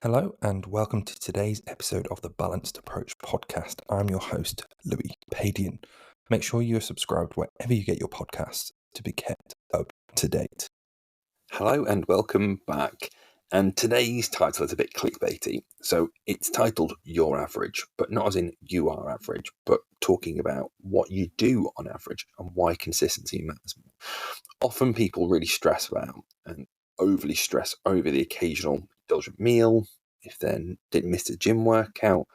Hello, and welcome to today's episode of the Balanced Approach podcast. I'm your host, Louis Padian. Make sure you are subscribed wherever you get your podcasts to be kept up to date. Hello and welcome back. And today's title is a bit clickbaity. So it's titled Your Average, but not as in you are average, but talking about what you do on average and why consistency matters more. Often people really stress about and overly stress over the occasional indulgent meal, if they didn't miss a gym workout,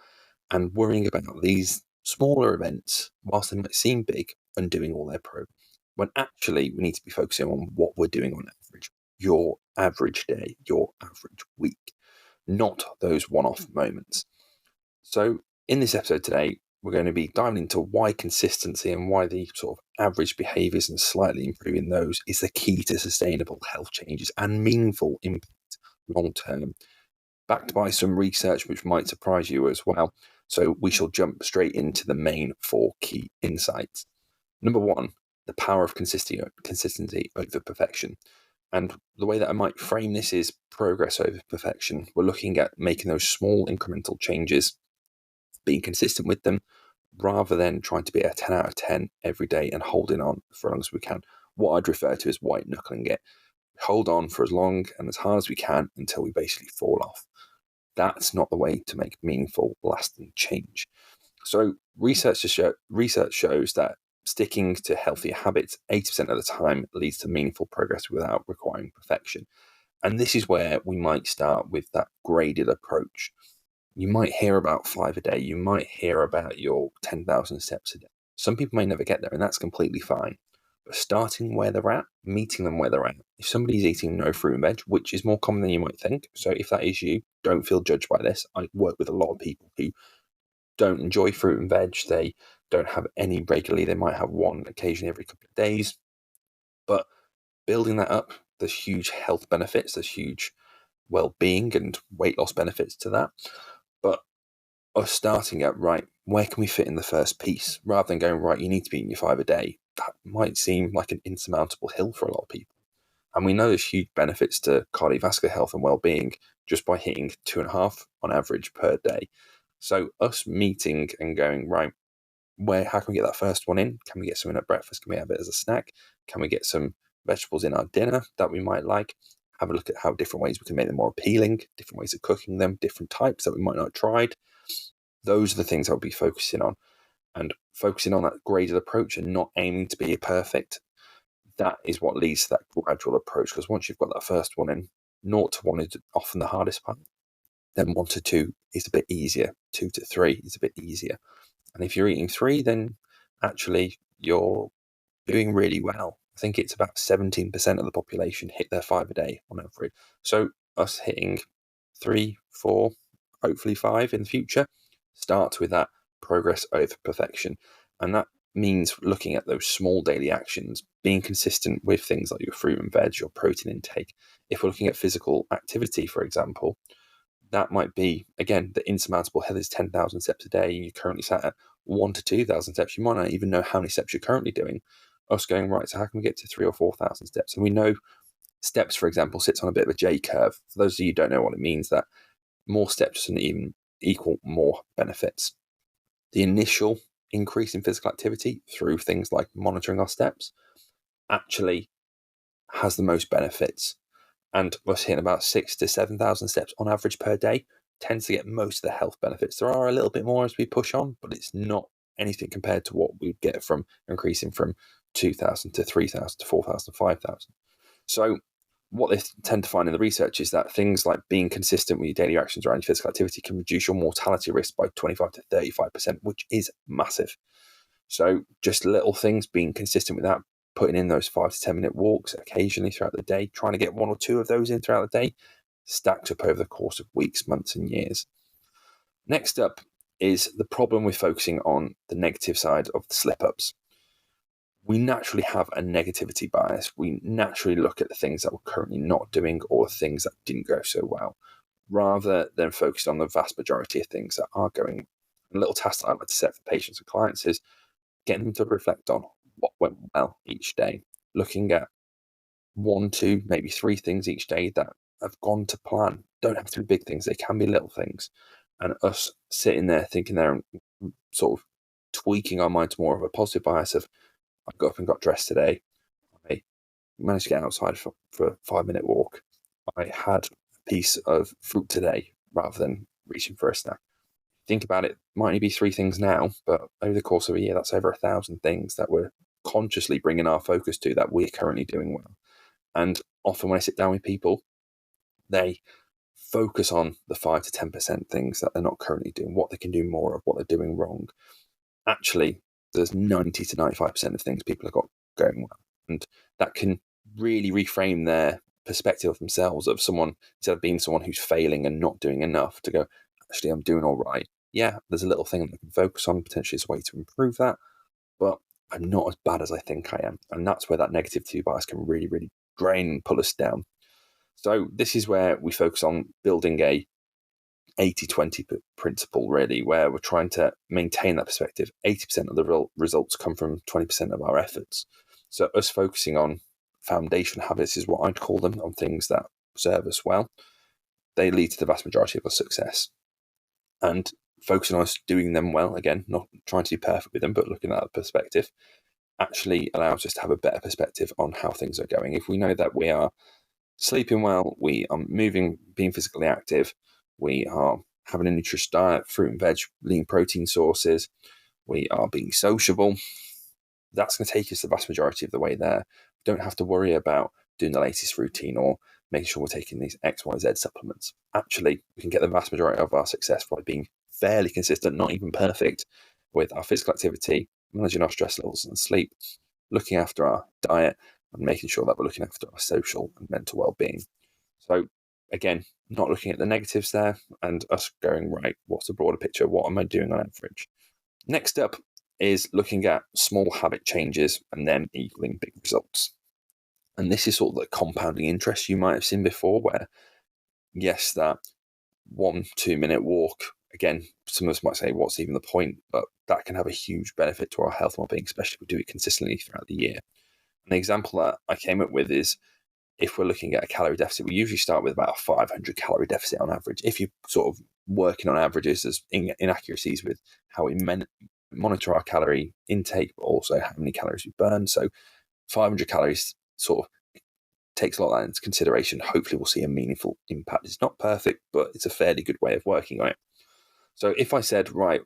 and worrying about these smaller events, whilst they might seem big, and doing all their progress. When actually we need to be focusing on what we're doing on average. Your average day, your average week, not those one-off moments. So in this episode today, we're going to be diving into why consistency and why the sort of average behaviors and slightly improving those is the key to sustainable health changes and meaningful impact long-term, backed by some research which might surprise you as well. So we shall jump straight into the main 4 key insights. Number 1, the power of consistency over perfection. And the way that I might frame this is progress over perfection. We're looking at making those small incremental changes, being consistent with them, rather than trying to be a 10 out of 10 every day and holding on for as long as we can. What I'd refer to as white knuckling it. Hold on for as long and as hard as we can until we basically fall off. That's not the way to make meaningful, lasting change. So research shows that sticking to healthier habits 80% of the time leads to meaningful progress without requiring perfection. And this is where we might start with that graded approach. You might hear about 5 a day. You might hear about your 10,000 steps a day. Some people may never get there, and that's completely fine. But starting where they're at, meeting them where they're at. If somebody's eating no fruit and veg, which is more common than you might think, so if that is you, don't feel judged by this. I work with a lot of people who don't enjoy fruit and veg. They don't have any regularly. They might have one occasionally every couple of days. But building that up, there's huge health benefits. There's huge well-being and weight loss benefits to that. But us starting at, right, where can we fit in the first piece? Rather than going, right, you need to be eating your 5 a day. That might seem like an insurmountable hill for a lot of people. And we know there's huge benefits to cardiovascular health and well-being just by hitting 2.5 on average per day. So us meeting and going, right, how can we get that first one in? Can we get something at breakfast? Can we have it as a snack? Can we get some vegetables in our dinner that we might like? Have a look at how different ways we can make them more appealing, different ways of cooking them, different types that we might not have tried. Those are the things I'll be focusing on, and focusing on that graded approach and not aiming to be perfect. That is what leads to that gradual approach, because once you've got that first one in, 0 to 1 is often the hardest part. Then 1 to 2 is a bit easier. 2 to 3 is a bit easier. And if you're eating 3, then actually you're doing really well. I think it's about 17% of the population hit their 5 a day on average. So us hitting 3, 4, hopefully 5 in the future starts with that progress over perfection. And that means looking at those small daily actions, being consistent with things like your fruit and veg, your protein intake. If we're looking at physical activity, for example, that might be, again, the insurmountable hill is 10,000 steps a day, and you're currently sat at 1,000 to 2,000 steps. You might not even know how many steps you're currently doing. Us going, right, so how can we get to 3,000 or 4,000 steps? And we know steps, for example, sits on a bit of a J curve. For those of you who don't know what it means, that more steps doesn't even equal more benefits. The initial increase in physical activity through things like monitoring our steps actually has the most benefits. And us hitting about 6,000 to 7,000 steps on average per day tends to get most of the health benefits. There are a little bit more as we push on, but it's not anything compared to what we get from increasing from 2,000 to 3,000 to 4,000 to 5,000. So what they tend to find in the research is that things like being consistent with your daily actions around your physical activity can reduce your mortality risk by 25 to 35%, which is massive. So just little things, being consistent with that, putting in those 5 to 10 minute walks occasionally throughout the day, trying to get 1 or 2 of those in throughout the day, stacks up over the course of weeks, months, and years. Next up is the problem with focusing on the negative side of the slip-ups. We naturally have a negativity bias. We naturally look at the things that we're currently not doing or the things that didn't go so well, rather than focus on the vast majority of things that are going. A little task that I like to set for patients and clients is getting them to reflect on what went well each day, looking at 1, 2, maybe 3 things each day that have gone to plan. Don't have to be big things. They can be little things. And us sitting there thinking there and sort of tweaking our mind to more of a positive bias of, I got up and got dressed today. I managed to get outside for a 5-minute walk. I had a piece of fruit today rather than reaching for a snack. Think about it, might only be 3 things now, but over the course of a year, that's over 1,000 things that we're consciously bringing our focus to that we're currently doing well. And often when I sit down with people, they focus on the 5 to 10% things that they're not currently doing, what they can do more of, what they're doing wrong. Actually, there's 90 to 95% of things people have got going well. And that can really reframe their perspective of themselves, of someone, instead of being someone who's failing and not doing enough, to go, actually, I'm doing all right. Yeah, there's a little thing that I can focus on, potentially as a way to improve that, but I'm not as bad as I think I am. And that's where that negativity bias can really, really drain and pull us down. So this is where we focus on building a 80-20 principle, really, where we're trying to maintain that perspective. 80% of the results come from 20% of our efforts. So us focusing on foundation habits is what I'd call them, on things that serve us well. They lead to the vast majority of our success. And focusing on us doing them well, again, not trying to be perfect with them, but looking at that perspective, actually allows us to have a better perspective on how things are going. If we know that we are sleeping well, we are moving, being physically active, we are having a nutritious diet, fruit and veg, lean protein sources, we are being sociable, that's going to take us the vast majority of the way there. We don't have to worry about doing the latest routine or making sure we're taking these XYZ supplements. Actually, we can get the vast majority of our success by being fairly consistent, not even perfect, with our physical activity, managing our stress levels and sleep, looking after our diet, and making sure that we're looking after our social and mental well-being. So again, not looking at the negatives there, and us going, right, what's the broader picture? What am I doing on average? Next up is looking at small habit changes and then equaling big results. And this is sort of the compounding interest you might have seen before, where, yes, that 1-2 minute walk, again, some of us might say, what's even the point? But that can have a huge benefit to our health and well-being, especially if we do it consistently throughout the year. An example that I came up with is, if we're looking at a calorie deficit, we usually start with about a 500 calorie deficit on average. If you're sort of working on averages, there's inaccuracies with how we monitor our calorie intake, but also how many calories we burn. So 500 calories sort of takes a lot of that into consideration. Hopefully we'll see a meaningful impact. It's not perfect, but it's a fairly good way of working on it. So if I said, right,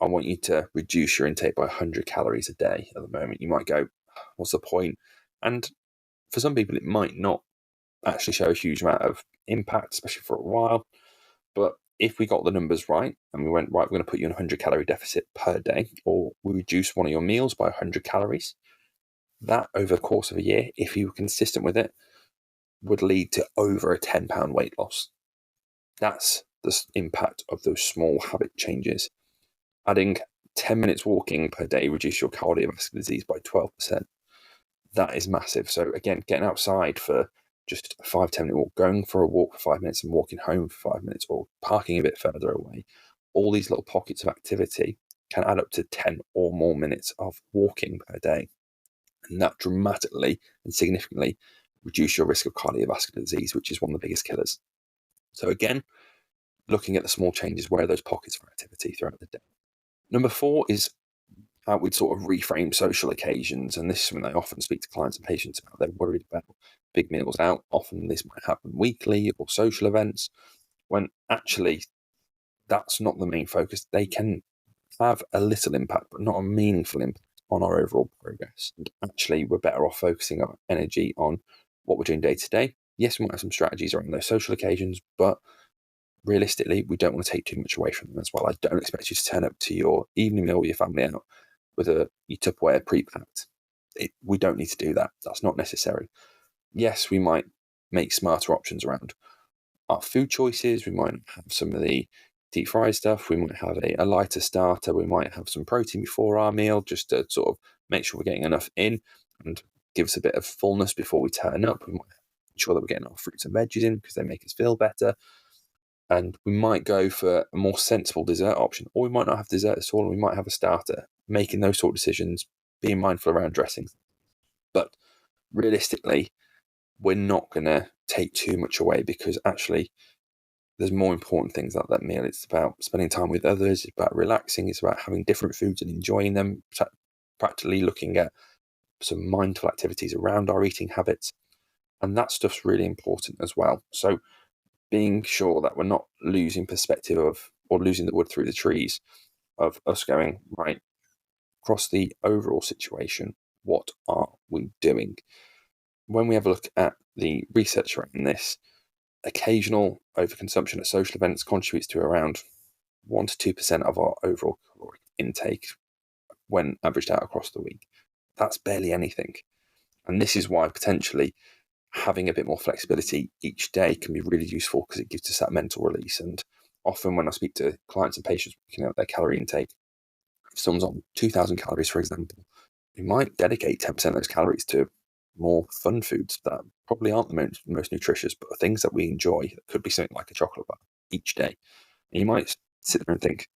I want you to reduce your intake by 100 calories a day at the moment, you might go, what's the point? And for some people, it might not actually show a huge amount of impact, especially for a while. But if we got the numbers right and we went, right, we're going to put you in a 100 calorie deficit per day, or we reduce one of your meals by 100 calories, that over the course of a year, if you were consistent with it, would lead to over a 10-pound weight loss. That's the impact of those small habit changes. Adding 10 minutes walking per day reduce your cardiovascular disease by 12%. That is massive. So again, getting outside for just a 5-10 minute walk, going for a walk for 5 minutes and walking home for 5 minutes, or parking a bit further away, all these little pockets of activity can add up to 10 or more minutes of walking per day. And that dramatically and significantly reduce your risk of cardiovascular disease, which is one of the biggest killers. So again, looking at the small changes, where are those pockets of activity throughout the day? Number 4 is how we'd sort of reframe social occasions. And this is something I often speak to clients and patients about. They're worried about big meals out. Often this might happen weekly, or social events, when actually that's not the main focus. They can have a little impact, but not a meaningful impact on our overall progress. And actually, we're better off focusing our energy on what we're doing day to day. Yes, we might have some strategies around those social occasions, but realistically, we don't want to take too much away from them as well. I don't expect you to turn up to your evening meal with your family out with your Tupperware pre-packed. We don't need to do that. That's not necessary. Yes, we might make smarter options around our food choices. We might have some of the deep fried stuff. We might have a lighter starter. We might have some protein before our meal, just to sort of make sure we're getting enough in and give us a bit of fullness before we turn up. We might ensure that we're getting our fruits and veggies in because they make us feel better. And we might go for a more sensible dessert option, or we might not have dessert at all, and we might have a starter. Making those sort of decisions, being mindful around dressings. But realistically, we're not going to take too much away, because actually there's more important things like that meal. It's about spending time with others, it's about relaxing, it's about having different foods and enjoying them, practically looking at some mindful activities around our eating habits. And that stuff's really important as well. So being sure that we're not losing perspective of, or losing the wood through the trees, of us going, right, across the overall situation, what are we doing? When we have a look at the research around this, occasional overconsumption at social events contributes to around 1 to 2% of our overall caloric intake when averaged out across the week. That's barely anything. And this is why potentially having a bit more flexibility each day can be really useful, because it gives us that mental release. And often when I speak to clients and patients working out their calorie intake, if someone's on 2,000 calories, for example, we might dedicate 10% of those calories to more fun foods that probably aren't the most nutritious, but are things that we enjoy. It could be something like a chocolate bar each day. And you might sit there and think,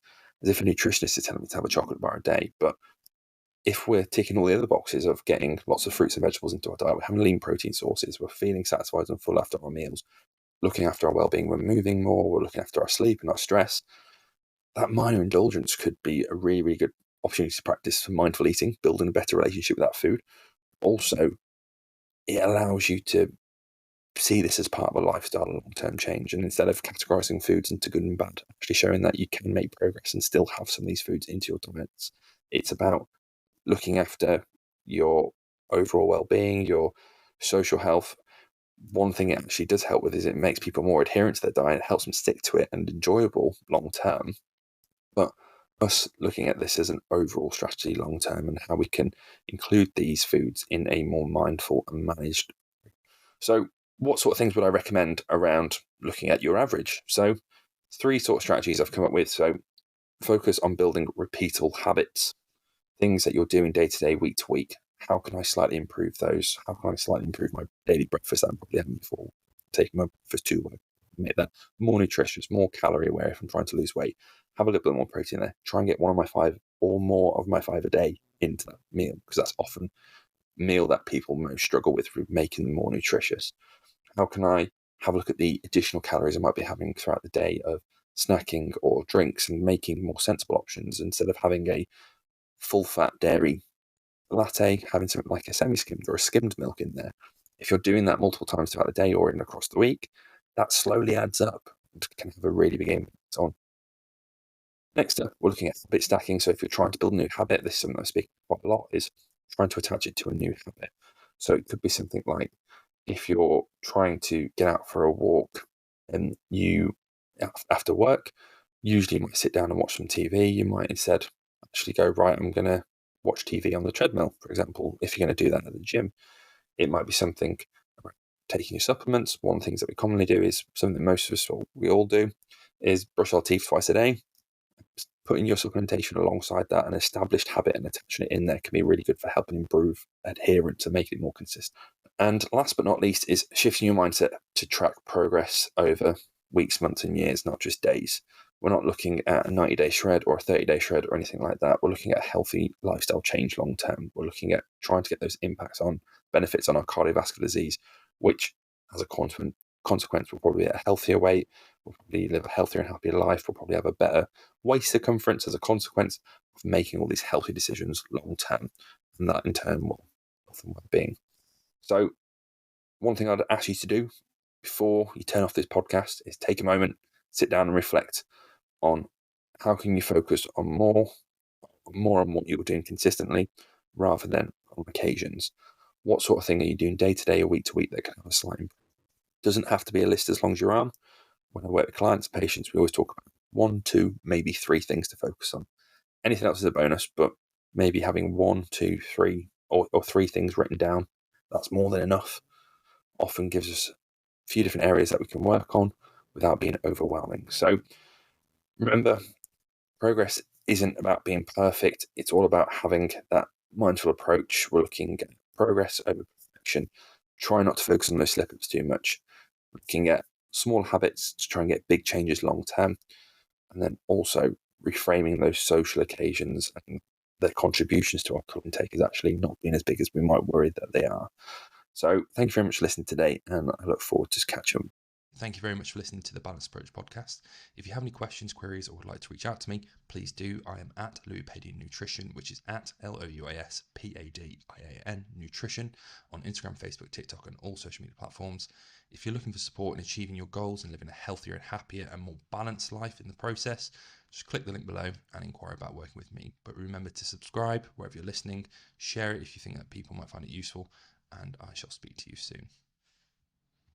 as if a nutritionist is telling me to have a chocolate bar a day. But if we're ticking all the other boxes of getting lots of fruits and vegetables into our diet, we're having lean protein sources, we're feeling satisfied and full after our meals, looking after our well-being, we're moving more, we're looking after our sleep and our stress, that minor indulgence could be a really, really good opportunity to practice some mindful eating, building a better relationship with that food. Also, it allows you to see this as part of a lifestyle and long-term change. And instead of categorizing foods into good and bad, actually showing that you can make progress and still have some of these foods into your diets. It's about looking after your overall well-being, your social health. One thing it actually does help with is it makes people more adherent to their diet. It helps them stick to it and enjoyable long-term. But us looking at this as an overall strategy long-term, and how we can include these foods in a more mindful and managed. So what sort of things would I recommend around looking at your average? So 3 sort of strategies I've come up with. So focus on building repeatable habits, things that you're doing day to day, week to week. How can I slightly improve those? How can I slightly improve my daily breakfast that I'm probably having before taking my breakfast to work? Make that more nutritious, more calorie aware if I'm trying to lose weight. Have a little bit more protein there. Try and get one of my 5 or more of my 5 a day into that meal, because that's often a meal that people most struggle with making them more nutritious. How can I have a look at the additional calories I might be having throughout the day of snacking or drinks, and making more sensible options instead of having a full fat dairy latte, having something like a semi-skimmed or a skimmed milk in there. If you're doing that multiple times throughout the day or even across the week, that slowly adds up and can have a really big impact on. Next up, we're looking at habit stacking. So if you're trying to build a new habit, this is something I speak quite a lot, is trying to attach it to a new habit. So it could be something like, if you're trying to get out for a walk and you, after work, usually you might sit down and watch some TV. You might instead actually go, right, I'm going to watch TV on the treadmill, for example. If you're going to do that at the gym, it might be something about taking your supplements. One of the things that we commonly do is something that most of us, or we all do, is brush our teeth twice a day. Putting your supplementation alongside that, an established habit, and attaching it in there can be really good for helping improve adherence and make it more consistent. And last but not least is shifting your mindset to track progress over weeks, months, and years, not just days. We're not looking at a 90-day shred or a 30-day shred or anything like that. We're looking at a healthy lifestyle change long term. We're looking at trying to get those benefits on our cardiovascular disease, which as a consequence will probably be a healthier weight, we'll probably live a healthier and happier life, we'll probably have a better waist circumference as a consequence of making all these healthy decisions long term, and that in turn will health and well-being. So one thing I'd ask you to do before you turn off this podcast is take a moment, sit down and reflect on how can you focus on more on what you're doing consistently rather than on occasions. What sort of thing are you doing day to day or week to week that can have a slight improvement? Doesn't have to be a list as long as your arm. When I work with clients and patients, we always talk about 1, 2, maybe 3 things to focus on. Anything else is a bonus, but maybe having 1, 2, 3 or 3 things written down, that's more than enough. Often gives us a few different areas that we can work on without being overwhelming. So remember, progress isn't about being perfect. It's all about having that mindful approach. We're looking at progress over perfection. Try not to focus on those slip-ups too much. Looking at small habits to try and get big changes long term. And then also reframing those social occasions and their contributions to our current intake is actually not being as big as we might worry that they are. So thank you very much for listening today, and I look forward to catching up. Thank you very much for listening to the Balanced Approach podcast. If you have any questions, queries, or would like to reach out to me, please do. I am at Louis Padian Nutrition, which is at LOUISPADIAN Nutrition on Instagram, Facebook, TikTok, and all social media platforms. If you're looking for support in achieving your goals and living a healthier and happier and more balanced life in the process, just click the link below and inquire about working with me. But remember to subscribe wherever you're listening, share it if you think that people might find it useful, and I shall speak to you soon.